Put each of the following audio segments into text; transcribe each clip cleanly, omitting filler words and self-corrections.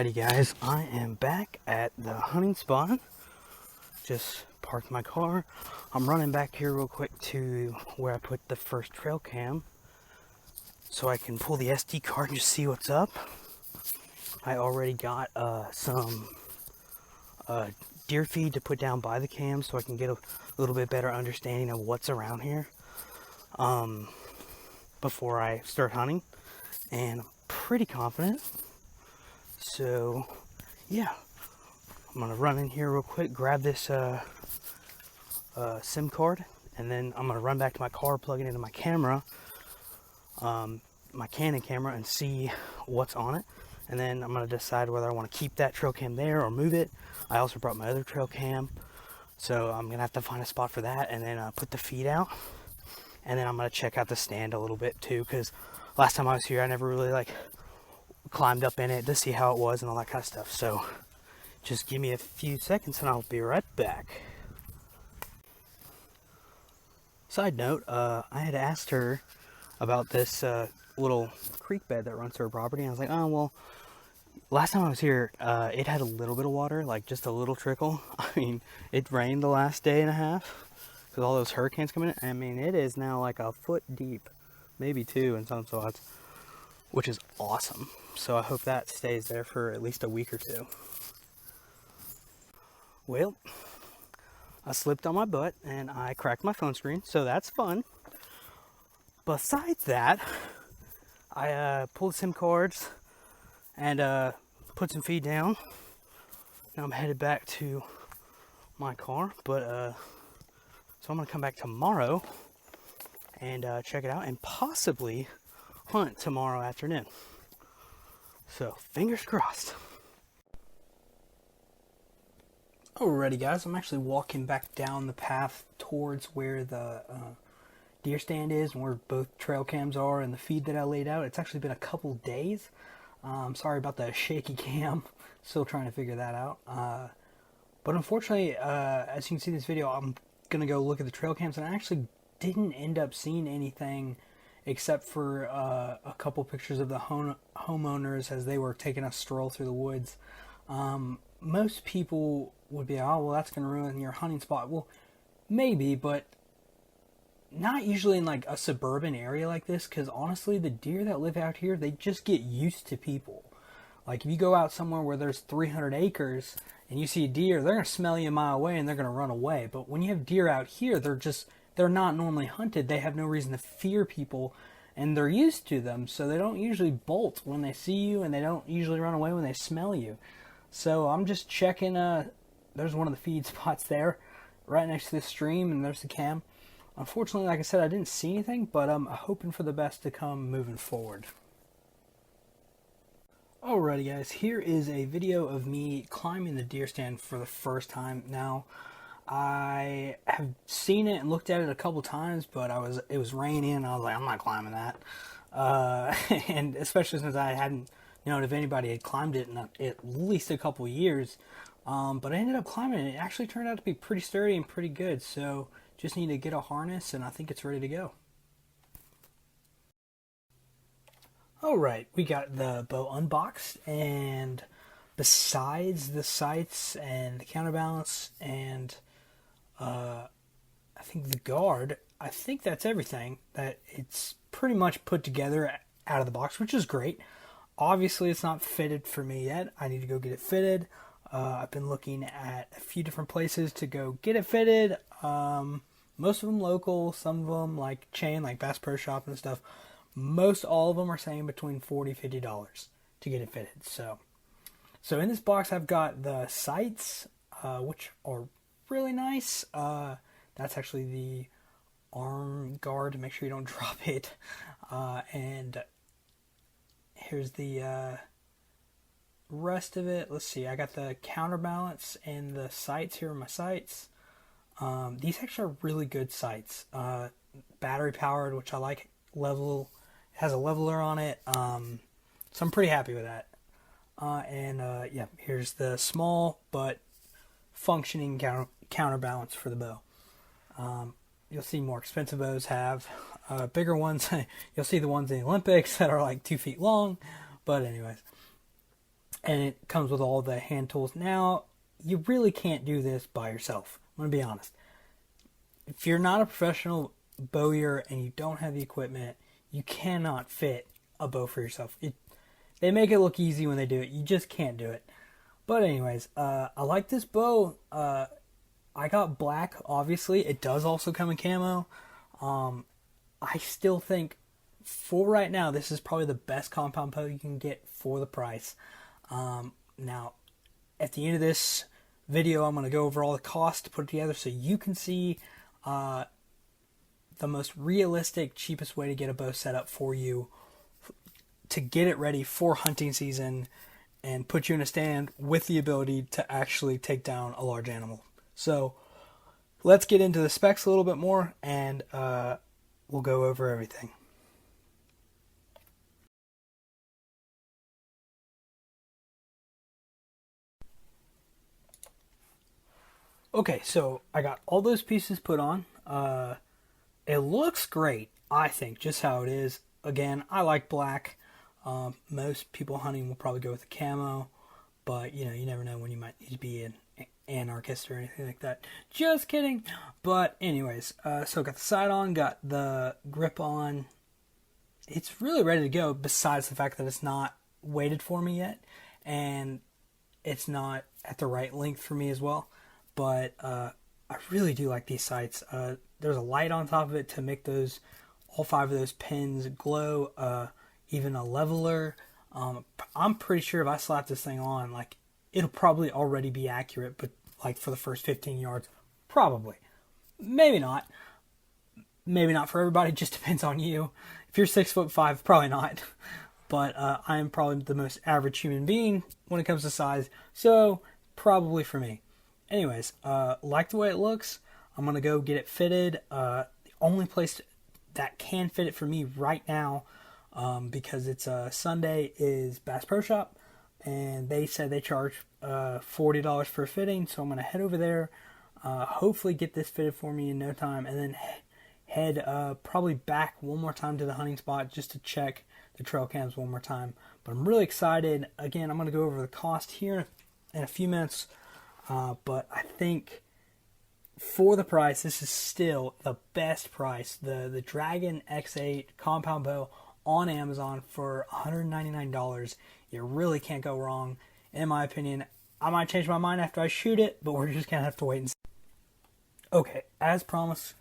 Alrighty guys, I am back at the hunting spot. Just parked my car. I'm running back here real quick to where I put the first trail cam so I can pull the SD card and just see what's up. I already got some deer feed to put down by the cam so I can get a little bit better understanding of what's around here before I start hunting, and I'm pretty confident. So yeah, I'm gonna run in here real quick, grab this SIM card, and then I'm gonna run back to my car, plug it into my camera, my Canon camera, and see what's on it. And then I'm gonna decide whether I want to keep that trail cam there or move it. I also brought my other trail cam, so I'm gonna have to find a spot for that, and then put the feed out. And then I'm gonna check out the stand a little bit too, because last time I was here I never really climbed up in it to see how it was and all that kind of stuff. So just give me a few seconds and I'll be right back. Side note, I had asked her about this little creek bed that runs through her property, and I was like, oh well, last time I was here it had a little bit of water, like just a little trickle. I mean, it rained the last day and a half because all those hurricanes coming in. I mean, it is now like a foot deep, maybe two in some spots, which is awesome. So I hope that stays there for at least a week or two. Well, I slipped on my butt and I cracked my phone screen, so that's fun. Besides that, I pulled SIM cards and put some feed down. Now I'm headed back to my car, but so I'm gonna come back tomorrow and check it out and possibly hunt tomorrow afternoon. So fingers crossed. Alrighty guys, I'm actually walking back down the path towards where the deer stand is and where both trail cams are and the feed that I laid out. It's actually been a couple days. Sorry about the shaky cam, still trying to figure that out. But unfortunately, as you can see in this video, I'm gonna go look at the trail cams, and I actually didn't end up seeing anything except for a couple pictures of the homeowners as they were taking a stroll through the woods. Most people would be, oh well, that's going to ruin your hunting spot. Well, maybe, but not usually in like a suburban area like this, because honestly, the deer that live out here, they just get used to people. Like if you go out somewhere where there's 300 acres and you see a deer, they're going to smell you a mile away and they're going to run away. But when you have deer out here, they're not normally hunted. They have no reason to fear people, and they're used to them, so they don't usually bolt when they see you, and they don't usually run away when they smell you. So I'm just checking. There's one of the feed spots there, right next to the stream, and there's the cam. Unfortunately, like I said, I didn't see anything, but I'm hoping for the best to come moving forward. Alrighty guys, here is a video of me climbing the deer stand for the first time. Now, I have seen it and looked at it a couple times, but it was raining and I was like, I'm not climbing that. And especially since I hadn't known if anybody had climbed it in at least a couple years. But I ended up climbing it. It actually turned out to be pretty sturdy and pretty good. So just need to get a harness and I think it's ready to go. Alright, we got the bow unboxed, and besides the sights and the counterbalance and I think the guard, I think that's everything. That it's pretty much put together out of the box, which is great. Obviously, it's not fitted for me yet. I need to go get it fitted. I've been looking at a few different places to go get it fitted. Most of them local, some of them like chain, like Bass Pro Shop and stuff. Most all of them are saying between $40 and $50 to get it fitted. So in this box, I've got the sights, which are really nice. That's actually the arm guard to make sure you don't drop it. And here's the rest of it. Let's see, I got the counterbalance and the sights. Here are my sights. These actually are really good sights. Battery powered, which I like. Has a leveler on it. So I'm pretty happy with that. Yeah, here's the small but functioning counterbalance for the bow. You'll see more expensive bows have bigger ones. You'll see the ones in the Olympics that are like 2 feet long. But anyways, and it comes with all the hand tools. Now, you really can't do this by yourself. I'm going to be honest. If you're not a professional bowyer and you don't have the equipment, you cannot fit a bow for yourself. They make it look easy when they do it. You just can't do it. But anyways, I like this bow. I got black, obviously. It does also come in camo. I still think, for right now, this is probably the best compound bow you can get for the price. Now, at the end of this video, I'm going to go over all the costs to put it together so you can see the most realistic, cheapest way to get a bow set up for you to get it ready for hunting season and put you in a stand with the ability to actually take down a large animal. So let's get into the specs a little bit more, and we'll go over everything. Okay, so I got all those pieces put on. It looks great, I think, just how it is. Again, I like black. Most people hunting will probably go with the camo, but you never know when you might need to be an anarchist or anything like that. Just kidding. But anyways, so got the sight on, got the grip on. It's really ready to go, besides the fact that it's not weighted for me yet, and it's not at the right length for me as well. But I really do like these sights. There's a light on top of it to make all 5 of those pins glow. Even a leveler. I'm pretty sure if I slap this thing on, like, it'll probably already be accurate, but like for the first 15 yards, probably. Maybe not. Maybe not for everybody. It just depends on you. If you're 6'5", probably not. But I am probably the most average human being when it comes to size, so probably for me. Anyways, like the way it looks. I'm gonna go get it fitted. The only place that can fit it for me right now, because it's a Sunday, is Bass Pro Shop, and they said they charge $40 for a fitting, so I'm going to head over there, hopefully get this fitted for me in no time, and then head probably back one more time to the hunting spot just to check the trail cams one more time. But I'm really excited. Again, I'm going to go over the cost here in a few minutes, but I think for the price, this is still the best price. The Dragon X8 compound bow on Amazon for $199. You really can't go wrong, in my opinion. I might change my mind after I shoot it, but we're just going to have to wait and see. Okay, as promised,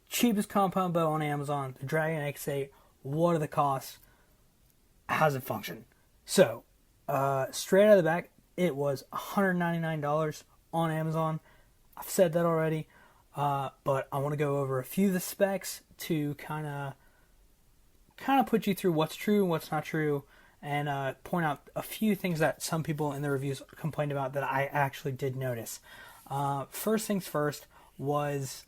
cheapest compound bow on Amazon, the Dragon X8. What are the costs? How does it function? So, straight out of the back, it was $199 on Amazon. I've said that already, but I want to go over a few of the specs to kind of put you through what's true and what's not true, and point out a few things that some people in the reviews complained about that I actually did notice. First things first was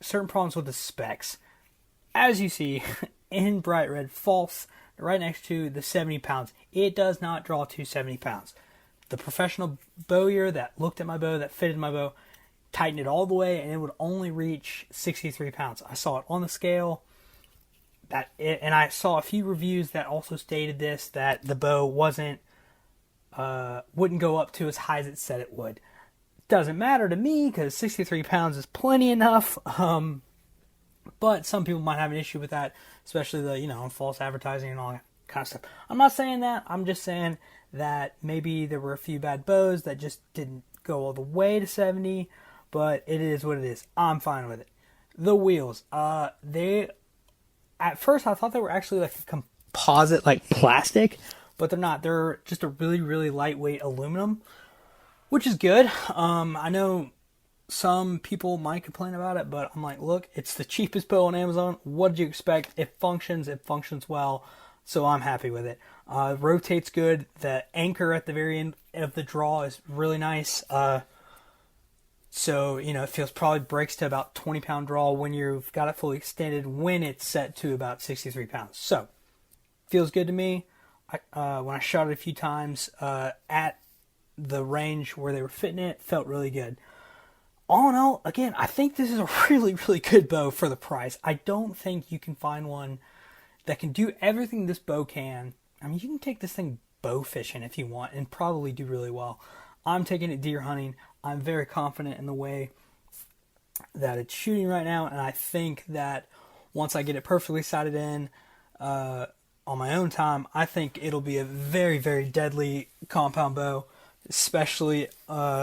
certain problems with the specs. As you see in bright red, false, right next to the 70 pounds. It does not draw to 70 pounds. The professional bowyer that looked at my bow, that fitted my bow, tightened it all the way, and it would only reach 63 pounds. I saw it on the scale, and I saw a few reviews that also stated this, that the bow wouldn't go up to as high as it said it would. Doesn't matter to me, because 63 pounds is plenty enough. But some people might have an issue with that, especially the false advertising and all that kind of stuff. I'm not saying that. I'm just saying that maybe there were a few bad bows that just didn't go all the way to 70, but it is what it is. I'm fine with it. The wheels, at first I thought they were actually like a composite, like plastic, but they're not. They're just a really, really lightweight aluminum, which is good. I know some people might complain about it, but I'm like, look, it's the cheapest bow on Amazon. What did you expect? It functions well, so I'm happy with it. Rotates good. The anchor at the very end of the draw is really nice. So, it feels probably breaks to about 20-pound draw when you've got it fully extended, when it's set to about 63 pounds. So, feels good to me. When I shot it a few times at the range where they were fitting it, felt really good. All in all, again, I think this is a really, really good bow for the price. I don't think you can find one that can do everything this bow can I mean, you can take this thing bow fishing if you want and probably do really well. I'm taking it deer hunting. I'm very confident in the way that it's shooting right now, and I think that once I get it perfectly sighted in on my own time, I think it'll be a very, very deadly compound bow, especially under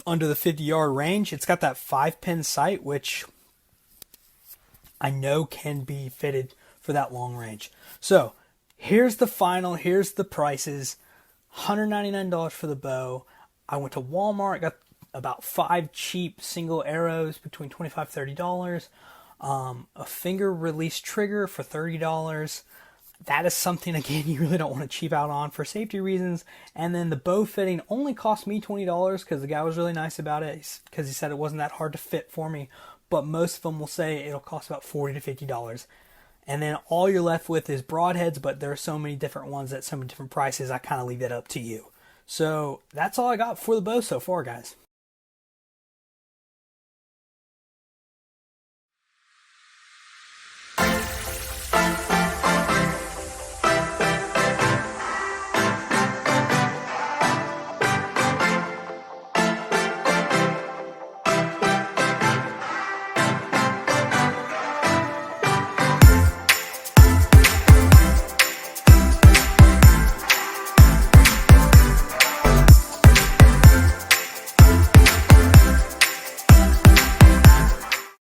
the 50-yard range. It's got that 5-pin sight, which I know can be fitted for that long range. So here's the prices. $199 for the bow. I went to Walmart, got about 5 cheap single arrows between $25 $30. A finger release trigger for $30. That is something, again, you really don't want to cheap out on for safety reasons. And then the bow fitting only cost me $20 because the guy was really nice about it, because he said it wasn't that hard to fit for me. But most of them will say it'll cost about $40 to $50. And then all you're left with is broadheads, but there are so many different ones at so many different prices, I kind of leave that up to you. So that's all I got for the bow so far, guys.